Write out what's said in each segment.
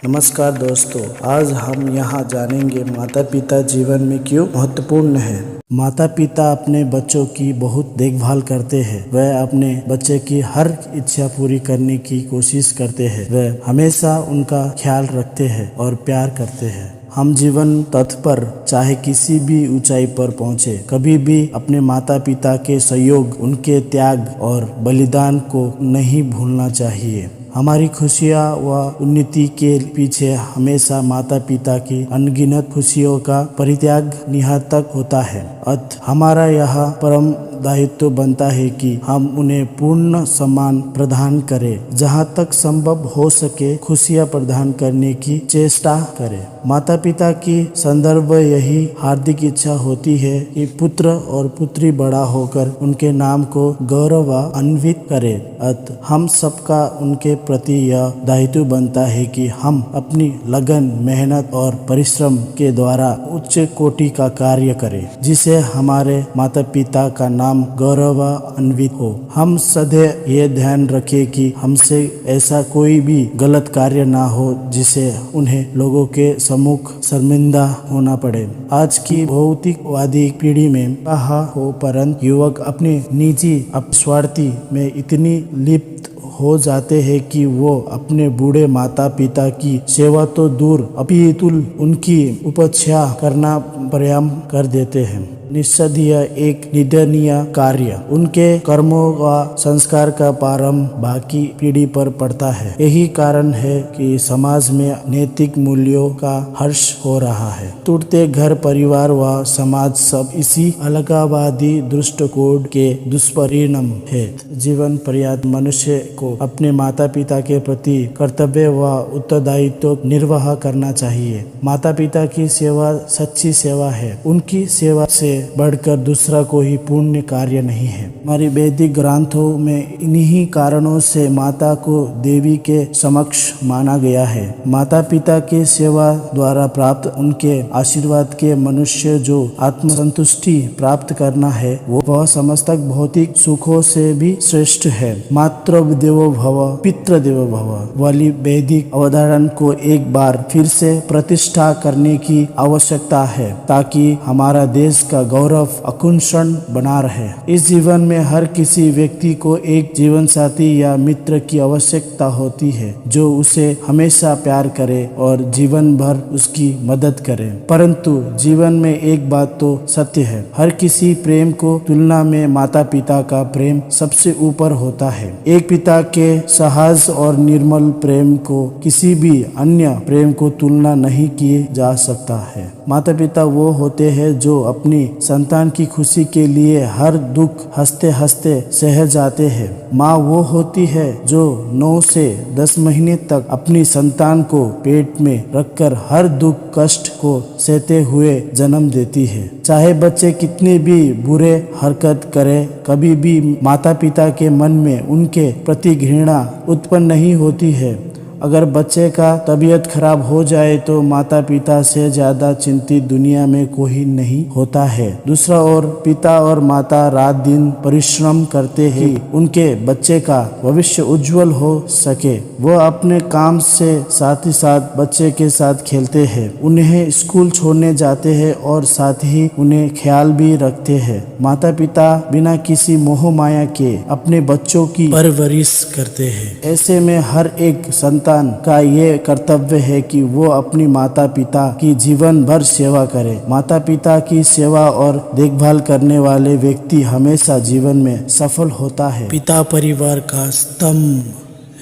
नमस्कार दोस्तों, आज हम यहाँ जानेंगे माता पिता जीवन में क्यों महत्वपूर्ण है। माता पिता अपने बच्चों की बहुत देखभाल करते हैं। वह अपने बच्चे की हर इच्छा पूरी करने की कोशिश करते हैं। वह हमेशा उनका ख्याल रखते हैं और प्यार करते हैं। हम जीवन पथ पर चाहे किसी भी ऊंचाई पर पहुंचे, कभी भी अपने माता पिता के सहयोग, उनके त्याग और बलिदान को नहीं भूलना चाहिए। हमारी खुशियाँ व उन्नति के पीछे हमेशा माता पिता की अनगिनत खुशियों का परित्याग निहित होता है। अतः हमारा यह परम दायित्व बनता है कि हम उन्हें पूर्ण सम्मान प्रदान करें। जहाँ तक संभव हो सके खुशियाँ प्रदान करने की चेष्टा करें। माता पिता की संदर्भ यही हार्दिक इच्छा होती है कि पुत्र और पुत्री बड़ा होकर उनके नाम को गौरवान्वित करें। अतः हम सबका उनके प्रति यह दायित्व बनता है कि हम अपनी लगन, मेहनत और परिश्रम के द्वारा उच्च कोटि का कार्य करें, जिसे हमारे माता पिता का नाम गौरवान्वित हो। हम सदैव ये ध्यान रखें कि हमसे ऐसा कोई भी गलत कार्य ना हो जिसे उन्हें लोगों के सम्मुख शर्मिंदा होना पड़े। आज की भौतिकवादी पीढ़ी में कहा हो, परंतु युवक अपने निजी स्वार्थी में इतनी लिप्त हो जाते हैं कि वो अपने बूढ़े माता पिता की सेवा तो दूर अपितु उनकी उपेक्षा करना प्रारंभ कर देते हैं। निस्संदेह एक निंदनीय कार्य। उनके कर्मों व संस्कार का प्रारंभ बाकी पीढ़ी पर पड़ता है। यही कारण है कि समाज में नैतिक मूल्यों का हर्ष हो रहा है। टूटते घर, परिवार व समाज सब इसी अलगाववादी दृष्टिकोण के दुष्परिणाम है। जीवन पर्यंत मनुष्य को अपने माता पिता के प्रति कर्तव्य व उत्तरदायित्व निर्वाह करना चाहिए। माता पिता की सेवा सच्ची सेवा है। उनकी सेवा से बढ़कर दूसरा कोई पुण्य कार्य नहीं है। हमारी वैदिक ग्रंथों में इन्हीं कारणों से माता को देवी के समक्ष माना गया है। माता पिता की सेवा द्वारा प्राप्त उनके आशीर्वाद के मनुष्य जो आत्मसंतुष्टि प्राप्त करना है, वह समस्त भौतिक सुखों से भी श्रेष्ठ है। मातृ देवो भव, पितृ देवो भव वाली वैदिक अवधारणा को एक बार फिर से प्रतिष्ठा करने की आवश्यकता है, ताकि हमारा देश का गौरव अकुंठन बना रहे। इस जीवन में हर किसी व्यक्ति को एक जीवन साथी या मित्र की आवश्यकता होती है, जो उसे हमेशा प्यार करे और जीवन भर उसकी मदद करे। परंतु जीवन में एक बात तो सत्य है, हर किसी प्रेम को तुलना में माता पिता का प्रेम सबसे ऊपर होता है। एक पिता के सहज और निर्मल प्रेम को किसी भी अन्य प्रेम को तुलना नहीं किए जा सकता है। माता पिता वो होते हैं जो अपनी संतान की खुशी के लिए हर दुख हंसते हंसते सह जाते हैं। माँ वो होती है जो 9 से 10 महीने तक अपनी संतान को पेट में रखकर हर दुख कष्ट को सहते हुए जन्म देती है। चाहे बच्चे कितने भी बुरे हरकत करे, कभी भी माता पिता के मन में उनके प्रति घृणा उत्पन्न नहीं होती है। अगर बच्चे का तबीयत खराब हो जाए तो माता पिता से ज्यादा चिंतित दुनिया में कोई नहीं होता है। दूसरा ओर पिता और माता रात दिन परिश्रम करते हैं उनके बच्चे का भविष्य उज्जवल हो सके। वो अपने काम से साथ ही साथ बच्चे के साथ खेलते हैं, उन्हें स्कूल छोड़ने जाते हैं और साथ ही उन्हें ख्याल भी रखते हैं। माता पिता बिना किसी मोह माया के अपने बच्चों की परवरिश करते हैं। ऐसे में हर एक संतान का ये कर्तव्य है कि वो अपनी माता पिता की जीवन भर सेवा करे। माता पिता की सेवा और देखभाल करने वाले व्यक्ति हमेशा जीवन में सफल होता है। पिता परिवार का स्तंभ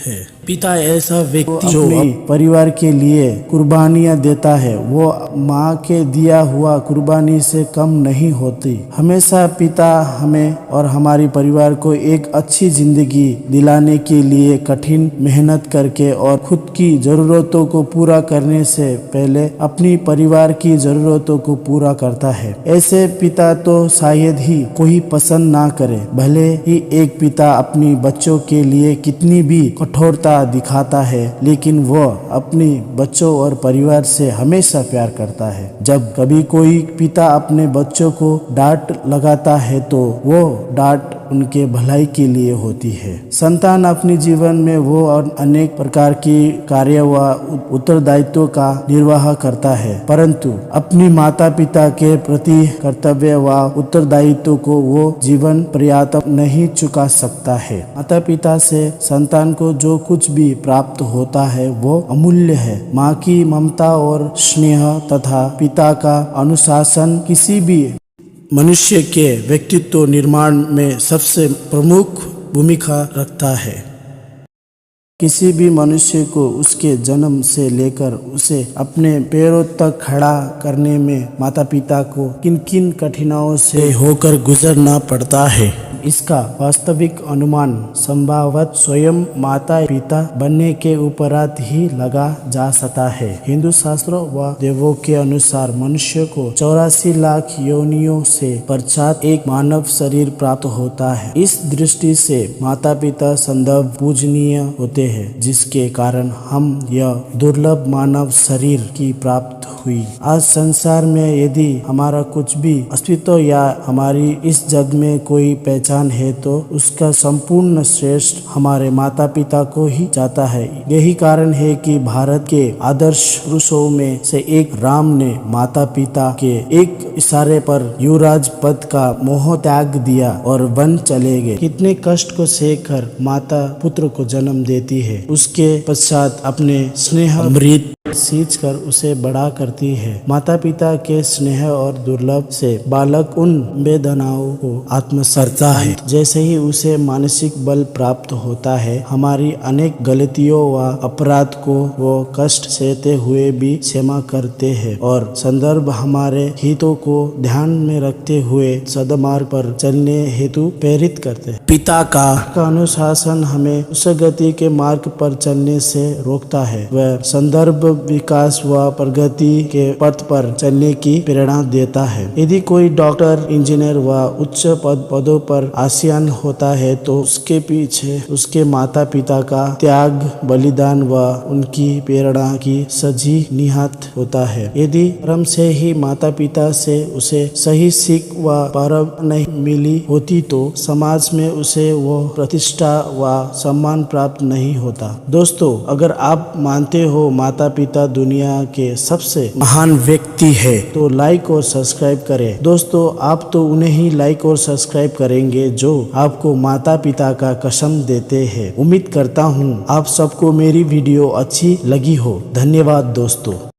है। पिता ऐसा व्यक्ति जो अपने परिवार के लिए कुर्बानियां देता है, वो माँ के दिया हुआ कुर्बानी से कम नहीं होती। हमेशा पिता हमें और हमारी परिवार को एक अच्छी जिंदगी दिलाने के लिए कठिन मेहनत करके और खुद की जरूरतों को पूरा करने से पहले अपनी परिवार की जरूरतों को पूरा करता है। ऐसे पिता तो शायद ही कोई पसंद ना करे। भले ही एक पिता अपनी बच्चों के लिए कितनी भी कठोरता दिखाता है, लेकिन वो अपने बच्चों और परिवार से हमेशा प्यार करता है। जब कभी कोई पिता अपने बच्चों को डांट लगाता है तो वो डांट उनके भलाई के लिए होती है। संतान अपने जीवन में वो और अनेक प्रकार की कार्य व उत्तरदायित्व का निर्वाह करता है, परंतु अपनी माता पिता के प्रति कर्तव्य व उत्तरदायित्व को वो जीवन पर्यंत नहीं चुका सकता है। माता पिता से संतान को जो कुछ भी प्राप्त होता है वो अमूल्य है। माँ की ममता और स्नेह तथा पिता का अनुशासन किसी भी मनुष्य के व्यक्तित्व निर्माण में सबसे प्रमुख भूमिका रखता है। किसी भी मनुष्य को उसके जन्म से लेकर उसे अपने पैरों तक खड़ा करने में माता पिता को किन किन कठिनाइयों से होकर गुजरना पड़ता है, इसका वास्तविक अनुमान संभवतः स्वयं माता पिता बनने के उपरांत ही लगा जा सकता है। हिंदू शास्त्रों व देवों के अनुसार मनुष्य को 84 लाख योनियों से पश्चात एक मानव शरीर प्राप्त होता है। इस दृष्टि से माता पिता संदर्भ पूजनीय होते हैं, जिसके कारण हम यह दुर्लभ मानव शरीर की प्राप्त हुई। आज संसार में यदि हमारा कुछ भी अस्तित्व या हमारी इस जग में कोई पहचान है तो उसका संपूर्ण श्रेष्ठ हमारे माता पिता को ही जाता है। यही कारण है कि भारत के आदर्श पुरुषों में से एक राम ने माता पिता के एक इशारे पर युवराज पद का मोह त्याग दिया और वन चले गए। कितने कष्ट को सहकर माता पुत्र को जन्म देती है, उसके पश्चात अपने स्नेह अमृत सींच कर उसे बड़ा करती है। माता पिता के स्नेह और दुर्लभ से बालक उन वेदनाओं को आत्मसात करता है। जैसे ही उसे मानसिक बल प्राप्त होता है, हमारी अनेक गलतियों व अपराध को वो कष्ट सहते हुए भी क्षमा करते हैं और संदर्भ हमारे हितों को ध्यान में रखते हुए सदमार्ग पर चलने हेतु प्रेरित करते हैं। पिता का अनुशासन हमें उस गति के मार्ग पर चलने से रोकता है। वह संदर्भ विकास व प्रगति के पथ पर चलने की प्रेरणा देता है। यदि कोई डॉक्टर, इंजीनियर व उच्च पदों पर आसीन होता है तो उसके पीछे उसके माता पिता का त्याग, बलिदान व उनकी प्रेरणा की सजी निहित होता है। यदि कर्म से ही माता पिता से उसे सही सीख व परख नहीं मिली होती तो समाज में उसे वो प्रतिष्ठा व सम्मान प्राप्त नहीं होता। दोस्तों, अगर आप मानते हो माता पिता दुनिया के सबसे महान व्यक्ति है तो लाइक और सब्सक्राइब करें। दोस्तों, आप तो उन्हें ही लाइक और सब्सक्राइब करेंगे जो आपको माता पिता का कसम देते हैं। उम्मीद करता हूँ आप सबको मेरी वीडियो अच्छी लगी हो। धन्यवाद दोस्तों।